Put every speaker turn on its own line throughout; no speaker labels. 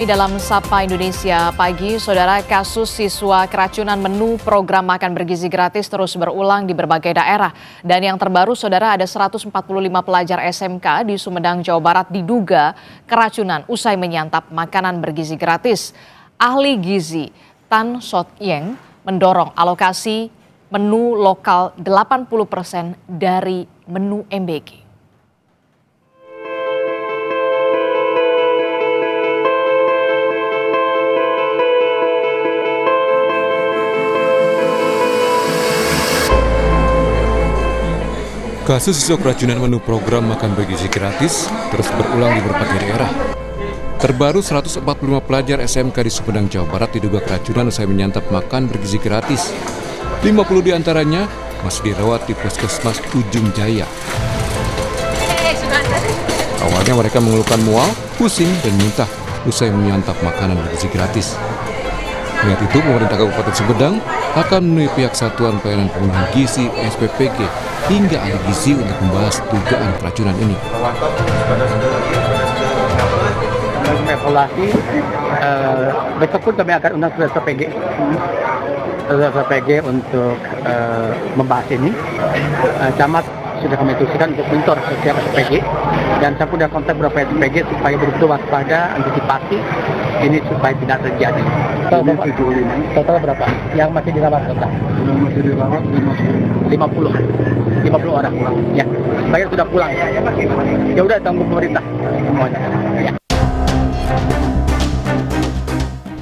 Dalam Sapa Indonesia Pagi, saudara, kasus siswa keracunan menu program makan bergizi gratis terus berulang di berbagai daerah. Dan yang terbaru, saudara, ada 145 pelajar SMK di Sumedang, Jawa Barat diduga keracunan usai menyantap makanan bergizi gratis. Ahli gizi Tan Shot Yeng mendorong alokasi menu lokal 80% dari menu MBG.
Kasus siswa keracunan menu program makan bergizi gratis terus berulang di berbagai daerah. Terbaru 145 pelajar SMK di Sumedang, Jawa Barat diduga keracunan usai menyantap makan bergizi gratis. 50 diantaranya masih dirawat di Puskesmas Ujung Jaya. Awalnya mereka mengeluhkan mual, pusing, dan muntah usai menyantap makanan bergizi gratis. Melihat itu, pemerintah Kabupaten Sumedang akan menemui pihak Satuan Pelayanan Pemenuhan Gizi SPPG hingga ahli gizi untuk membahas dugaan keracunan ini.
Evaluasi, besok pun kami akan undang SPPG untuk membahas ini. Camat sudah kami tuliskan untuk mentor setiap SPPG dan saya sudah kontak beberapa SPPG supaya betul waspada antisipasi ini supaya tidak terjadi. Total berapa? Yang masih dirawat total? Yang masih dirawat 50 orang. Ya, saya sudah pulang. Ya udah, tanggung pemerintah semuanya. Ya.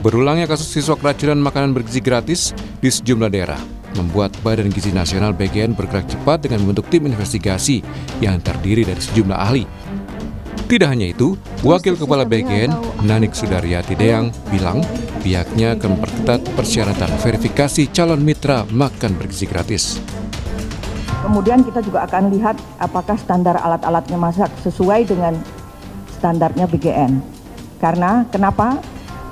Berulangnya kasus siswa keracunan makanan bergizi gratis di sejumlah daerah membuat Badan Gizi Nasional BGN bergerak cepat dengan membentuk tim investigasi yang terdiri dari sejumlah ahli. Tidak hanya itu, Wakil Kepala BGN, Nanik Sudaryati Deang, bilang pihaknya akan memperketat persyaratan verifikasi calon mitra makan bergizi gratis.
Kemudian kita juga akan lihat apakah standar alat-alatnya masak sesuai dengan standarnya BGN. Karena kenapa?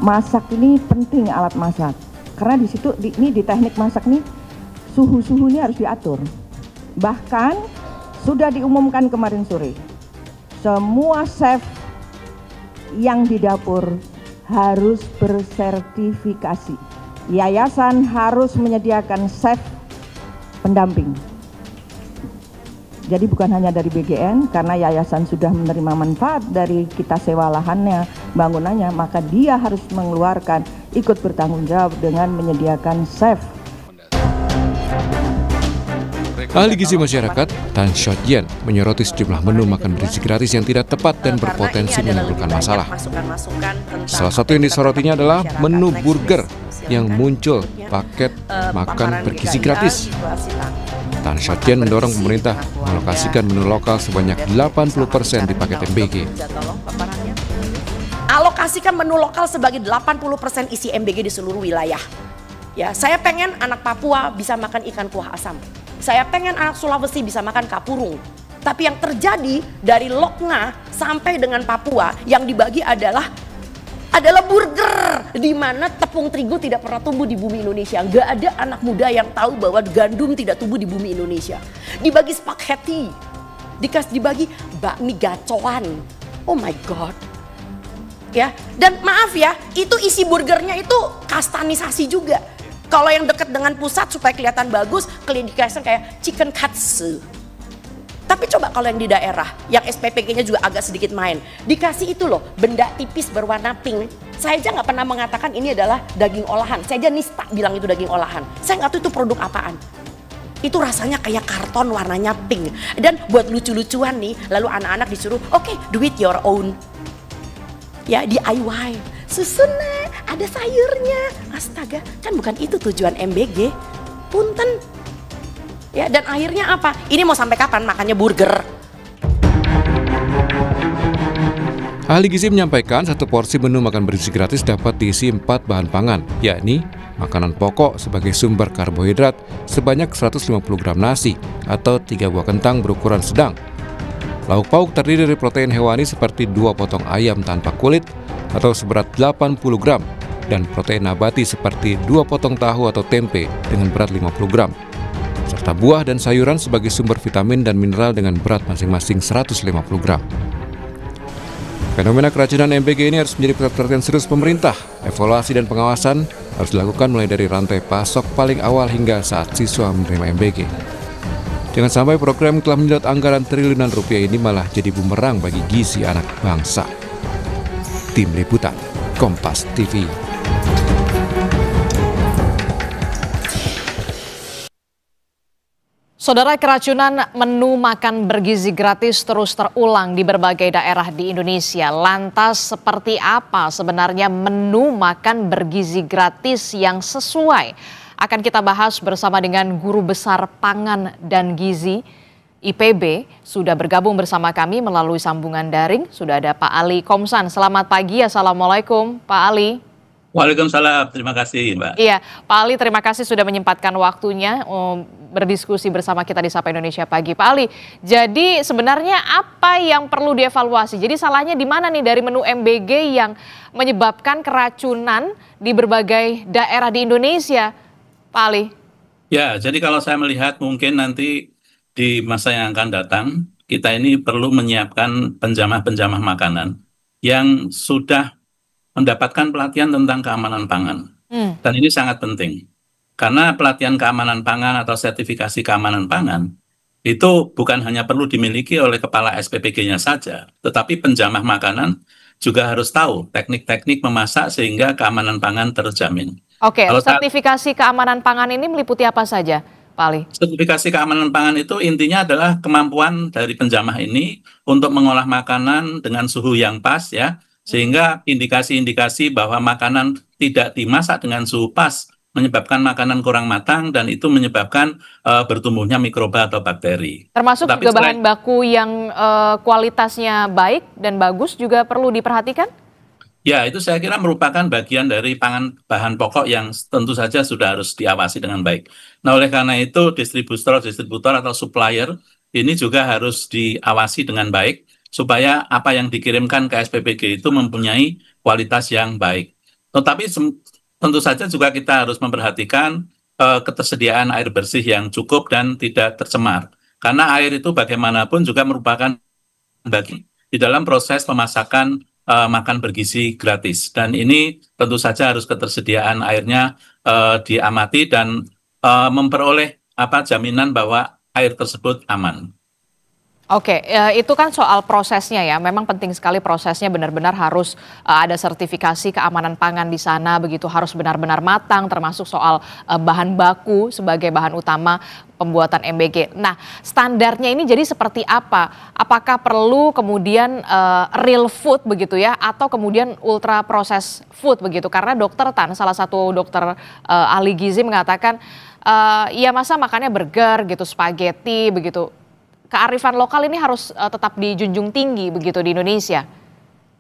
Masak ini penting, alat masak. Karena di situ di teknik masak nih suhu ini harus diatur. Bahkan sudah diumumkan kemarin sore, semua chef yang di dapur harus bersertifikasi. Yayasan harus menyediakan chef pendamping. Jadi bukan hanya dari BGN, karena yayasan sudah menerima manfaat dari kita sewa lahannya, bangunannya, maka dia harus mengeluarkan, ikut bertanggung jawab dengan menyediakan chef.
Ahli gizi masyarakat Tan Shot Yeng menyoroti sejumlah menu makan bergizi gratis yang tidak tepat dan berpotensi menimbulkan masalah. Salah satu yang disorotinya adalah menu burger yang muncul paket makan bergizi gratis. Tan Shot Yeng mendorong pemerintah mengalokasikan menu lokal sebanyak 80% di paket MBG.
Alokasikan menu lokal sebagai 80% isi MBG di seluruh wilayah. Ya, saya pengen anak Papua bisa makan ikan kuah asam. Saya pengen anak Sulawesi bisa makan kapurung. Tapi yang terjadi dari Lokna sampai dengan Papua yang dibagi adalah burger, di mana tepung terigu tidak pernah tumbuh di bumi Indonesia. Nggak ada anak muda yang tahu bahwa gandum tidak tumbuh di bumi Indonesia. Dibagi spaghetti, dibagi bakmi gacoan. Oh my God. Ya, dan maaf ya, itu isi burgernya itu kastanisasi juga. Kalau yang dekat dengan pusat supaya kelihatan bagus, dikasih kayak chicken katsu. Tapi coba kalau yang di daerah, yang SPPG-nya juga agak sedikit main, dikasih itu loh, benda tipis berwarna pink. Saya aja nggak pernah mengatakan ini adalah daging olahan. Saya aja nista bilang itu daging olahan. Saya nggak tahu itu produk apaan. Itu rasanya kayak karton warnanya pink. Dan buat lucu-lucuan nih, lalu anak-anak disuruh, oke, do it your own. Ya, DIY. Susunnya, ada sayurnya. Astaga, kan bukan itu tujuan MBG. Punten. Ya, dan akhirnya apa? Ini mau sampai kapan makannya burger?
Ahli gizi menyampaikan satu porsi menu makan bergizi gratis dapat diisi 4 bahan pangan, yakni makanan pokok sebagai sumber karbohidrat sebanyak 150 gram nasi atau 3 buah kentang berukuran sedang. Lauk pauk terdiri dari protein hewani seperti 2 potong ayam tanpa kulit atau seberat 80 gram dan protein nabati seperti 2 potong tahu atau tempe dengan berat 50 gram. Serta buah dan sayuran sebagai sumber vitamin dan mineral dengan berat masing-masing 150 gram. Fenomena keracunan MBG ini harus menjadi perhatian serius pemerintah. Evaluasi dan pengawasan harus dilakukan mulai dari rantai pasok paling awal hingga saat siswa menerima MBG. Jangan sampai program yang telah menyedot anggaran triliunan rupiah ini malah jadi bumerang bagi gizi anak bangsa. Tim Liputan, Kompas TV.
Saudara, keracunan menu makan bergizi gratis terus terulang di berbagai daerah di Indonesia. Lantas seperti apa sebenarnya menu makan bergizi gratis yang sesuai? Akan kita bahas bersama dengan Guru Besar Pangan dan Gizi IPB. Sudah bergabung bersama kami melalui sambungan daring. Sudah ada Pak Ali Komsan. Selamat pagi, Assalamualaikum Pak Ali.
Waalaikumsalam, terima kasih Mbak.
Iya, Pak Ali, terima kasih sudah menyempatkan waktunya berdiskusi bersama kita di Sapa Indonesia Pagi. Pak Ali, jadi sebenarnya apa yang perlu dievaluasi? Jadi salahnya di mana nih dari menu MBG yang menyebabkan keracunan di berbagai daerah di Indonesia, Pak Ali?
Ya, jadi kalau saya melihat mungkin nanti di masa yang akan datang, kita ini perlu menyiapkan penjamah-penjamah makanan yang sudah mendapatkan pelatihan tentang keamanan pangan. Dan ini sangat penting. Karena pelatihan keamanan pangan atau sertifikasi keamanan pangan itu bukan hanya perlu dimiliki oleh kepala SPPG-nya saja, tetapi penjamah makanan juga harus tahu teknik-teknik memasak sehingga keamanan pangan terjamin.
Oke, sertifikasi keamanan pangan ini meliputi apa saja, Pak Ali?
Sertifikasi keamanan pangan itu intinya adalah kemampuan dari penjamah ini untuk mengolah makanan dengan suhu yang pas ya, sehingga indikasi-indikasi bahwa makanan tidak dimasak dengan suhu pas menyebabkan makanan kurang matang dan itu menyebabkan bertumbuhnya mikroba atau bakteri.
Termasuk juga bahan baku yang kualitasnya baik dan bagus juga perlu diperhatikan?
Ya, itu saya kira merupakan bagian dari bahan pokok yang tentu saja sudah harus diawasi dengan baik. Nah, oleh karena itu distributor atau supplier ini juga harus diawasi dengan baik supaya apa yang dikirimkan ke SPPG itu mempunyai kualitas yang baik. Tetapi tentu saja juga kita harus memperhatikan ketersediaan air bersih yang cukup dan tidak tercemar. Karena air itu bagaimanapun juga merupakan bagian di dalam proses pemasakan makan bergizi gratis. Dan ini tentu saja harus ketersediaan airnya diamati dan memperoleh jaminan bahwa air tersebut aman.
Oke, itu kan soal prosesnya ya. Memang penting sekali prosesnya, benar-benar harus ada sertifikasi keamanan pangan di sana, begitu harus benar-benar matang, termasuk soal bahan baku sebagai bahan utama pembuatan MBG. Nah, standarnya ini jadi seperti apa? Apakah perlu kemudian real food begitu ya, atau kemudian ultra proses food begitu? Karena Dokter Tan, salah satu dokter ahli gizi mengatakan, ya masa makannya burger gitu, spaghetti begitu. Kearifan lokal ini harus tetap dijunjung tinggi begitu di Indonesia.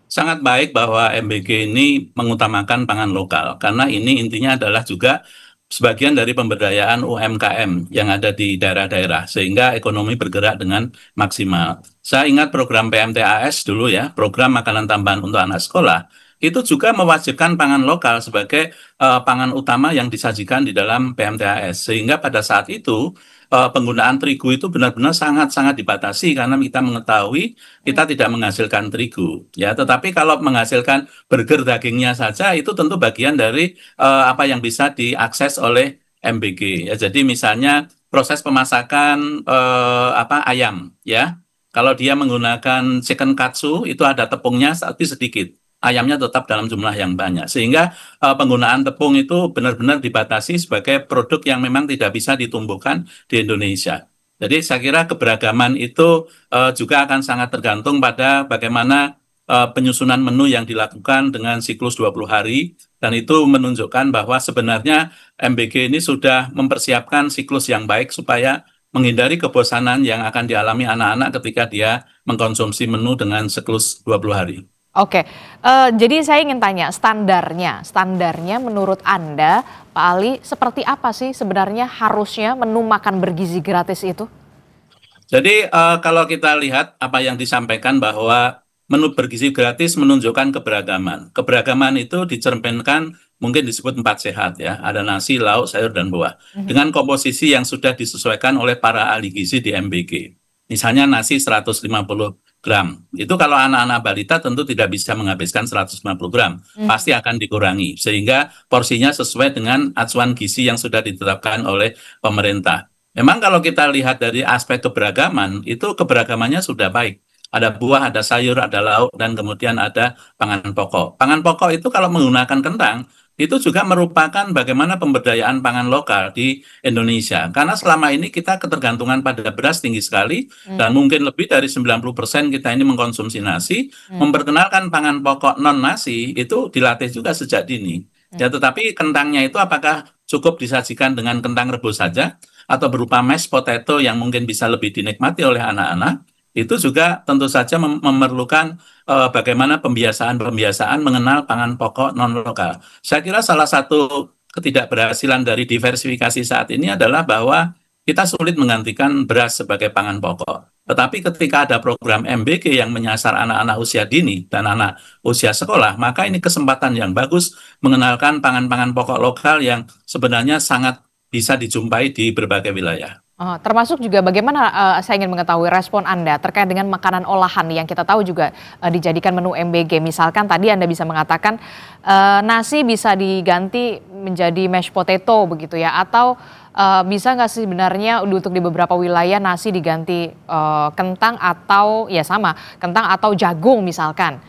Sangat baik bahwa MBG ini mengutamakan pangan lokal, karena ini intinya adalah juga sebagian dari pemberdayaan UMKM yang ada di daerah-daerah, sehingga ekonomi bergerak dengan maksimal. Saya ingat program PMTAS dulu ya, program makanan tambahan untuk anak sekolah, itu juga mewajibkan pangan lokal sebagai pangan utama yang disajikan di dalam PMTAS, sehingga pada saat itu penggunaan terigu itu benar-benar sangat-sangat dibatasi karena kita mengetahui kita tidak menghasilkan terigu ya, tetapi kalau menghasilkan burger dagingnya saja itu tentu bagian dari apa yang bisa diakses oleh MBG ya. Jadi misalnya proses pemasakan ayam ya, kalau dia menggunakan chicken katsu itu ada tepungnya tapi sedikit, ayamnya tetap dalam jumlah yang banyak, sehingga penggunaan tepung itu benar-benar dibatasi sebagai produk yang memang tidak bisa ditumbuhkan di Indonesia. Jadi saya kira keberagaman itu juga akan sangat tergantung pada bagaimana penyusunan menu yang dilakukan dengan siklus 20 hari, dan itu menunjukkan bahwa sebenarnya MBG ini sudah mempersiapkan siklus yang baik supaya menghindari kebosanan yang akan dialami anak-anak ketika dia mengkonsumsi menu dengan siklus 20 hari.
Oke, jadi saya ingin tanya standarnya menurut Anda, Pak Ali, seperti apa sih sebenarnya harusnya menu makan bergizi gratis itu?
Jadi kalau kita lihat apa yang disampaikan bahwa menu bergizi gratis menunjukkan keberagaman. Keberagaman itu dicerminkan mungkin disebut 4 sehat ya, ada nasi, lauk, sayur, dan buah. Dengan komposisi yang sudah disesuaikan oleh para ahli gizi di MBG. Misalnya nasi 150 gram. Itu kalau anak-anak balita tentu tidak bisa menghabiskan 150 gram, pasti akan dikurangi. Sehingga porsinya sesuai dengan acuan gizi yang sudah ditetapkan oleh pemerintah. Memang kalau kita lihat dari aspek keberagaman, itu keberagamannya sudah baik. Ada buah, ada sayur, ada lauk, dan kemudian ada pangan pokok. Pangan pokok itu kalau menggunakan kentang, itu juga merupakan bagaimana pemberdayaan pangan lokal di Indonesia. Karena selama ini kita ketergantungan pada beras tinggi sekali, dan mungkin lebih dari 90% kita ini mengkonsumsi nasi. Memperkenalkan pangan pokok non-nasi itu dilatih juga sejak dini. Ya, tetapi kentangnya itu apakah cukup disajikan dengan kentang rebus saja, atau berupa mashed potato yang mungkin bisa lebih dinikmati oleh anak-anak, itu juga tentu saja memerlukan bagaimana pembiasaan mengenal pangan pokok non-lokal. Saya kira salah satu ketidakberhasilan dari diversifikasi saat ini adalah bahwa kita sulit menggantikan beras sebagai pangan pokok. Tetapi ketika ada program MBG yang menyasar anak-anak usia dini dan anak usia sekolah, maka ini kesempatan yang bagus mengenalkan pangan-pangan pokok lokal yang sebenarnya sangat bisa dijumpai di berbagai wilayah.
Termasuk juga bagaimana saya ingin mengetahui respon Anda terkait dengan makanan olahan yang kita tahu juga dijadikan menu MBG. Misalkan tadi Anda bisa mengatakan nasi bisa diganti menjadi mashed potato begitu ya, atau bisa nggak sih sebenarnya untuk di beberapa wilayah nasi diganti kentang atau ya sama kentang atau jagung misalkan?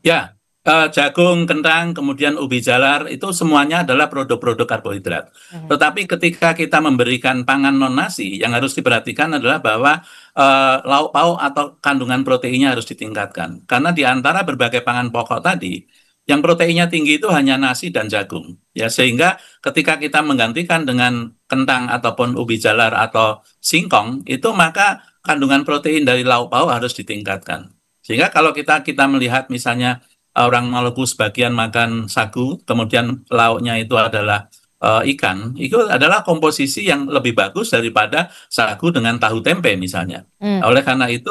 Ya. Jagung, kentang, kemudian ubi jalar, itu semuanya adalah produk-produk karbohidrat. Tetapi ketika kita memberikan pangan non-nasi, yang harus diperhatikan adalah bahwa lauk pauk atau kandungan proteinnya harus ditingkatkan. Karena di antara berbagai pangan pokok tadi, yang proteinnya tinggi itu hanya nasi dan jagung. Ya, sehingga ketika kita menggantikan dengan kentang ataupun ubi jalar atau singkong, itu maka kandungan protein dari lauk pauk harus ditingkatkan. Sehingga kalau kita melihat misalnya orang Maluku sebagian makan sagu, kemudian lauknya itu adalah ikan, itu adalah komposisi yang lebih bagus daripada sagu dengan tahu tempe misalnya. Oleh karena itu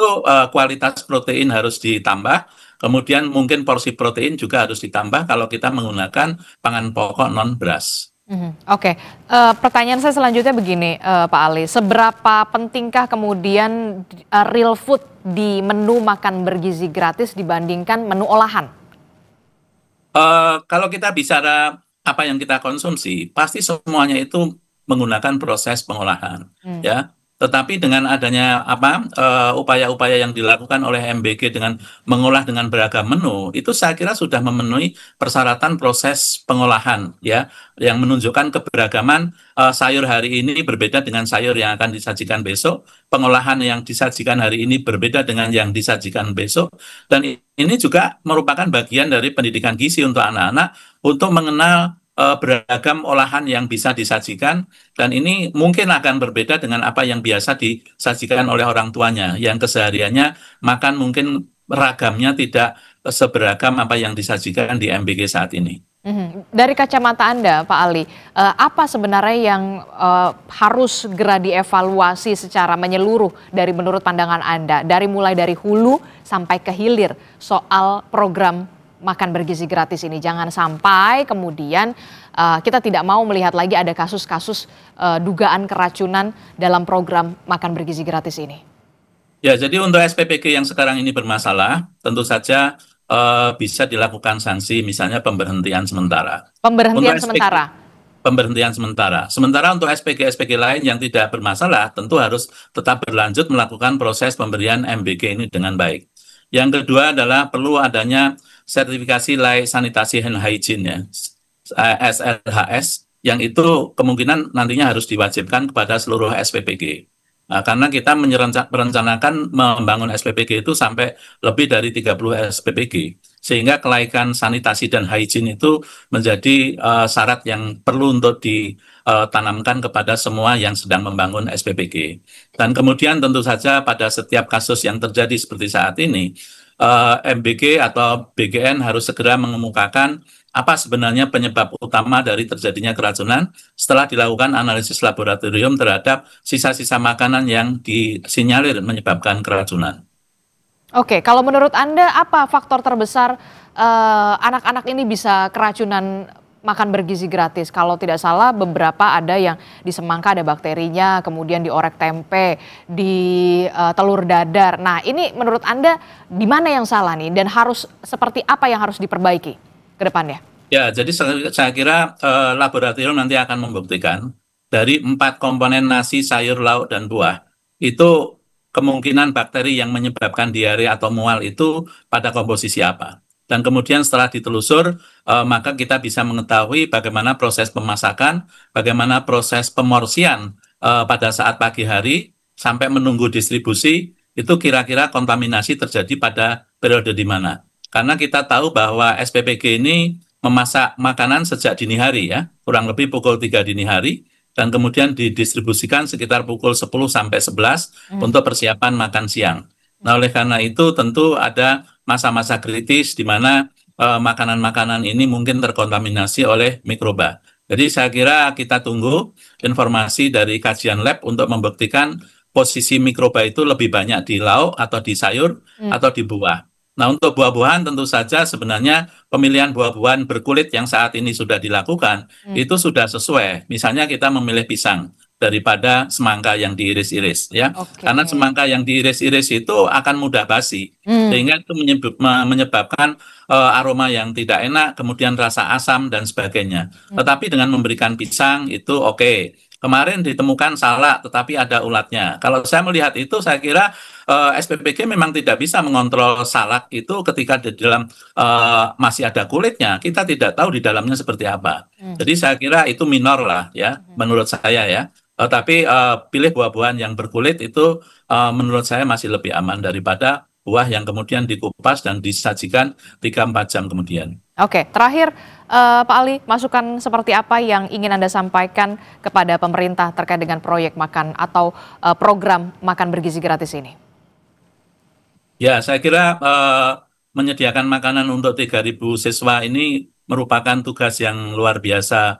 kualitas protein harus ditambah, kemudian mungkin porsi protein juga harus ditambah kalau kita menggunakan pangan pokok non beras.
Oke. Pertanyaan saya selanjutnya begini, Pak Ali, seberapa pentingkah kemudian real food di menu makan bergizi gratis dibandingkan menu olahan?
Kalau kita bicara apa yang kita konsumsi, pasti semuanya itu menggunakan proses pengolahan, ya. Tetapi dengan adanya upaya-upaya yang dilakukan oleh MBG dengan mengolah dengan beragam menu, itu saya kira sudah memenuhi persyaratan proses pengolahan, ya, yang menunjukkan keberagaman sayur hari ini berbeda dengan sayur yang akan disajikan besok, pengolahan yang disajikan hari ini berbeda dengan yang disajikan besok, dan ini juga merupakan bagian dari pendidikan gizi untuk anak-anak untuk mengenal beragam olahan yang bisa disajikan, dan ini mungkin akan berbeda dengan apa yang biasa disajikan oleh orang tuanya yang kesehariannya makan mungkin ragamnya tidak seberagam apa yang disajikan di MBG saat ini.
Dari kacamata Anda, Pak Ali, apa sebenarnya yang harus segera dievaluasi secara menyeluruh dari menurut pandangan Anda, mulai dari hulu sampai ke hilir soal program makan bergizi gratis ini? Jangan sampai kemudian kita tidak mau melihat lagi ada kasus-kasus dugaan keracunan dalam program makan bergizi gratis ini.
Ya, jadi untuk SPPG yang sekarang ini bermasalah, tentu saja bisa dilakukan sanksi, misalnya pemberhentian sementara.
Pemberhentian sementara?
Pemberhentian sementara. Sementara untuk SPG-SPG lain yang tidak bermasalah, tentu harus tetap berlanjut melakukan proses pemberian MBG ini dengan baik. Yang kedua adalah perlu adanya sertifikasi layak sanitasi and hygiene, ya, SLHS, yang itu kemungkinan nantinya harus diwajibkan kepada seluruh SPPG. Karena kita merencanakan membangun SPPG itu sampai lebih dari 30 SPPG. Sehingga kelaikan sanitasi dan hygiene itu menjadi syarat yang perlu untuk ditanamkan kepada semua yang sedang membangun SPPG. Dan kemudian tentu saja pada setiap kasus yang terjadi seperti saat ini, MBG atau BGN harus segera mengemukakan apa sebenarnya penyebab utama dari terjadinya keracunan setelah dilakukan analisis laboratorium terhadap sisa-sisa makanan yang disinyalir menyebabkan keracunan.
Oke, kalau menurut Anda apa faktor terbesar anak-anak ini bisa keracunan makan bergizi gratis? Kalau tidak salah beberapa ada yang di semangka ada bakterinya, kemudian di orek tempe, di telur dadar. Nah ini menurut Anda di mana yang salah nih dan harus seperti apa yang harus diperbaiki ke depannya?
Ya, jadi saya kira laboratorium nanti akan membuktikan dari 4 komponen nasi, sayur, lauk, dan buah itu kemungkinan bakteri yang menyebabkan diare atau mual itu pada komposisi apa. Dan kemudian setelah ditelusur, maka kita bisa mengetahui bagaimana proses pemasakan, bagaimana proses pemorsian pada saat pagi hari, sampai menunggu distribusi, itu kira-kira kontaminasi terjadi pada periode di mana. Karena kita tahu bahwa SPPG ini memasak makanan sejak dini hari ya, kurang lebih pukul 3 dini hari, dan kemudian didistribusikan sekitar pukul 10 sampai 11 untuk persiapan makan siang. Nah, oleh karena itu tentu ada masa-masa kritis di mana makanan-makanan ini mungkin terkontaminasi oleh mikroba. Jadi saya kira kita tunggu informasi dari kajian lab untuk membuktikan posisi mikroba itu lebih banyak di lauk atau di sayur atau di buah. Nah, untuk buah-buahan tentu saja sebenarnya pemilihan buah-buahan berkulit yang saat ini sudah dilakukan itu sudah sesuai. Misalnya kita memilih pisang daripada semangka yang diiris-iris ya. Karena semangka yang diiris-iris itu akan mudah basi. Sehingga itu menyebabkan aroma yang tidak enak, kemudian rasa asam dan sebagainya. Tetapi dengan memberikan pisang itu oke. Kemarin ditemukan salak tetapi ada ulatnya. Kalau saya melihat itu saya kira SPPG memang tidak bisa mengontrol salak itu ketika di dalam masih ada kulitnya. Kita tidak tahu di dalamnya seperti apa. Jadi saya kira itu minor lah ya menurut saya ya. Tapi pilih buah-buahan yang berkulit itu menurut saya masih lebih aman daripada buah yang kemudian dikupas dan disajikan 3-4 jam kemudian.
Oke, terakhir Pak Ali, masukan seperti apa yang ingin Anda sampaikan kepada pemerintah terkait dengan proyek makan atau program makan bergizi gratis ini?
Ya, saya kira menyediakan makanan untuk 3.000 siswa ini merupakan tugas yang luar biasa.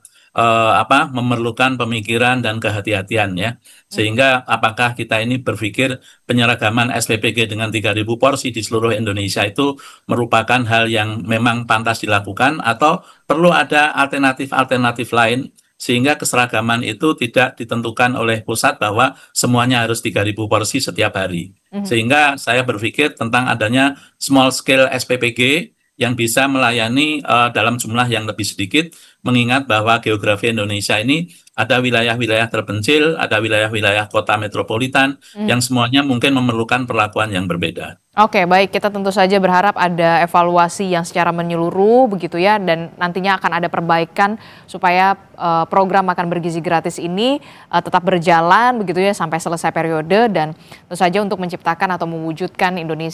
Memerlukan pemikiran dan kehati-hatian ya. Sehingga apakah kita ini berpikir penyeragaman SPPG dengan 3.000 porsi di seluruh Indonesia itu merupakan hal yang memang pantas dilakukan atau perlu ada alternatif-alternatif lain sehingga keseragaman itu tidak ditentukan oleh pusat bahwa semuanya harus 3.000 porsi setiap hari. Sehingga saya berpikir tentang adanya small scale SPPG yang bisa melayani dalam jumlah yang lebih sedikit, mengingat bahwa geografi Indonesia ini ada wilayah-wilayah terpencil, ada wilayah-wilayah kota metropolitan, yang semuanya mungkin memerlukan perlakuan yang berbeda.
Oke, baik, kita tentu saja berharap ada evaluasi yang secara menyeluruh begitu ya, dan nantinya akan ada perbaikan supaya program makan bergizi gratis ini tetap berjalan begitu ya sampai selesai periode, dan tentu saja untuk menciptakan atau mewujudkan Indonesia